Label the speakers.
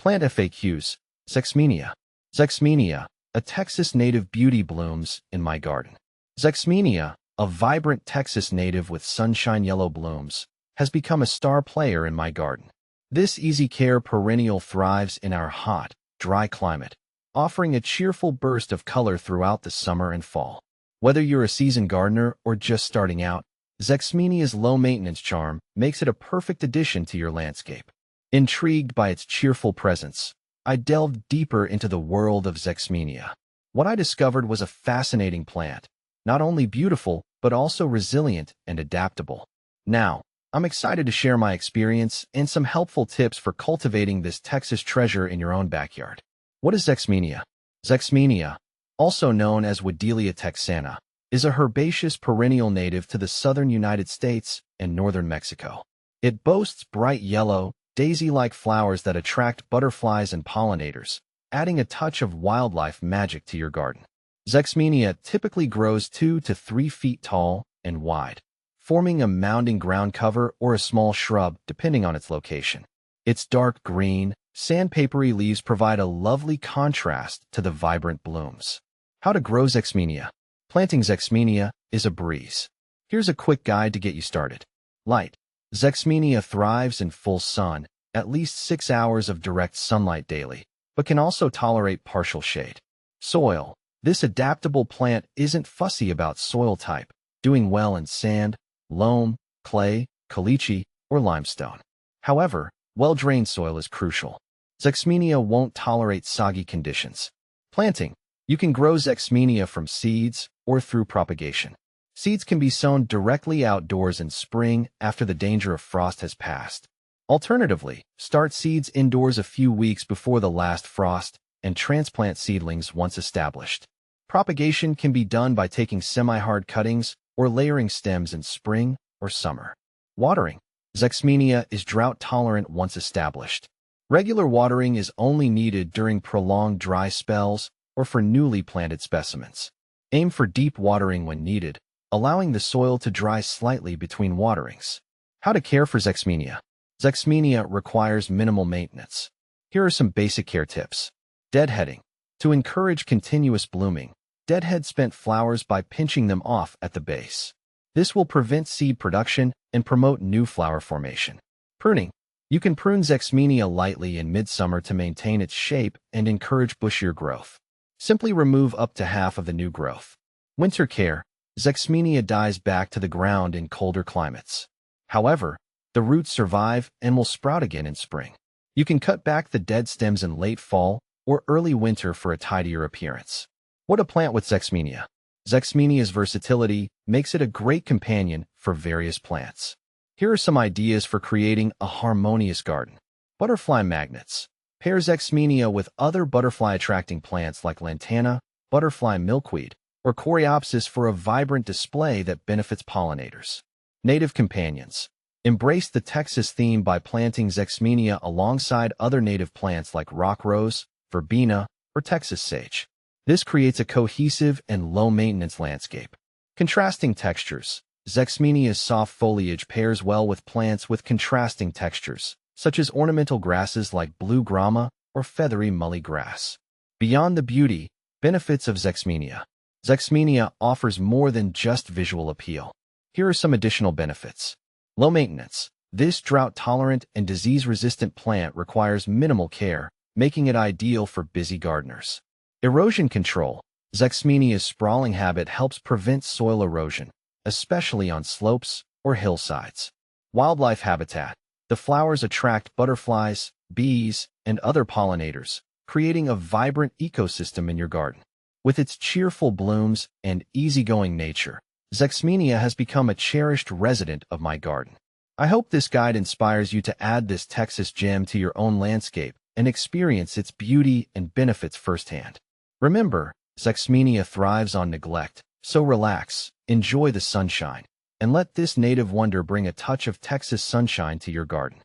Speaker 1: Plant FAQs. Zexmenia. Zexmenia, a Texas native beauty, blooms in my garden. Zexmenia, a vibrant Texas native with sunshine yellow blooms, has become a star player in my garden. This easy-care perennial thrives in our hot, dry climate, offering a cheerful burst of color throughout the summer and fall. Whether you're a seasoned gardener or just starting out, Zexmenia's low-maintenance charm makes it a perfect addition to your landscape. Intrigued by its cheerful presence, I delved deeper into the world of Zexmenia. What I discovered was a fascinating plant, not only beautiful, but also resilient and adaptable. Now, I'm excited to share my experience and some helpful tips for cultivating this Texas treasure in your own backyard. What is Zexmenia? Zexmenia, also known as Wedelia texana, is a herbaceous perennial native to the southern United States and northern Mexico. It boasts bright yellow, daisy-like flowers that attract butterflies and pollinators, adding a touch of wildlife magic to your garden. Zexmenia typically grows 2 to 3 feet tall and wide, forming a mounding ground cover or a small shrub depending on its location. Its dark green, sandpapery leaves provide a lovely contrast to the vibrant blooms. How to grow Zexmenia. Planting Zexmenia is a breeze. Here's a quick guide to get you started. Light. Zexmenia thrives in full sun, at least 6 hours of direct sunlight daily, but can also tolerate partial shade. Soil. This adaptable plant isn't fussy about soil type, doing well in sand, loam, clay, caliche, or limestone. However, well-drained soil is crucial. Zexmenia won't tolerate soggy conditions. Planting. You can grow Zexmenia from seeds or through propagation. Seeds can be sown directly outdoors in spring after the danger of frost has passed. Alternatively, start seeds indoors a few weeks before the last frost and transplant seedlings once established. Propagation can be done by taking semi-hard cuttings or layering stems in spring or summer. Watering. Zexmenia is drought-tolerant once established. Regular watering is only needed during prolonged dry spells or for newly planted specimens. Aim for deep watering when needed, allowing the soil to dry slightly between waterings. How to care for Zexmenia. Zexmenia requires minimal maintenance. Here are some basic care tips. Deadheading. To encourage continuous blooming, deadhead spent flowers by pinching them off at the base. This will prevent seed production and promote new flower formation. Pruning. You can prune Zexmenia lightly in midsummer to maintain its shape and encourage bushier growth. Simply remove up to half of the new growth. Winter care. Zexmenia dies back to the ground in colder climates. However, the roots survive and will sprout again in spring. You can cut back the dead stems in late fall or early winter for a tidier appearance. What to plant with Zexmenia. Zexmenia's versatility makes it a great companion for various plants. Here are some ideas for creating a harmonious garden. Butterfly magnets. Pair Zexmenia with other butterfly-attracting plants like lantana, butterfly milkweed, or coreopsis for a vibrant display that benefits pollinators. Native companions. Embrace the Texas theme by planting Zexmenia alongside other native plants like rock rose, verbena, or Texas sage. This creates a cohesive and low-maintenance landscape. Contrasting textures. Zexmenia's soft foliage pairs well with plants with contrasting textures, such as ornamental grasses like blue grama or feathery mully grass. Beyond the beauty, benefits of Zexmenia. Zexmenia offers more than just visual appeal. Here are some additional benefits. Low maintenance. This drought-tolerant and disease-resistant plant requires minimal care, making it ideal for busy gardeners. Erosion control. Zexmenia's sprawling habit helps prevent soil erosion, especially on slopes or hillsides. Wildlife habitat. The flowers attract butterflies, bees, and other pollinators, creating a vibrant ecosystem in your garden. With its cheerful blooms and easygoing nature, Zexmenia has become a cherished resident of my garden. I hope this guide inspires you to add this Texas gem to your own landscape and experience its beauty and benefits firsthand. Remember, Zexmenia thrives on neglect, so relax, enjoy the sunshine, and let this native wonder bring a touch of Texas sunshine to your garden.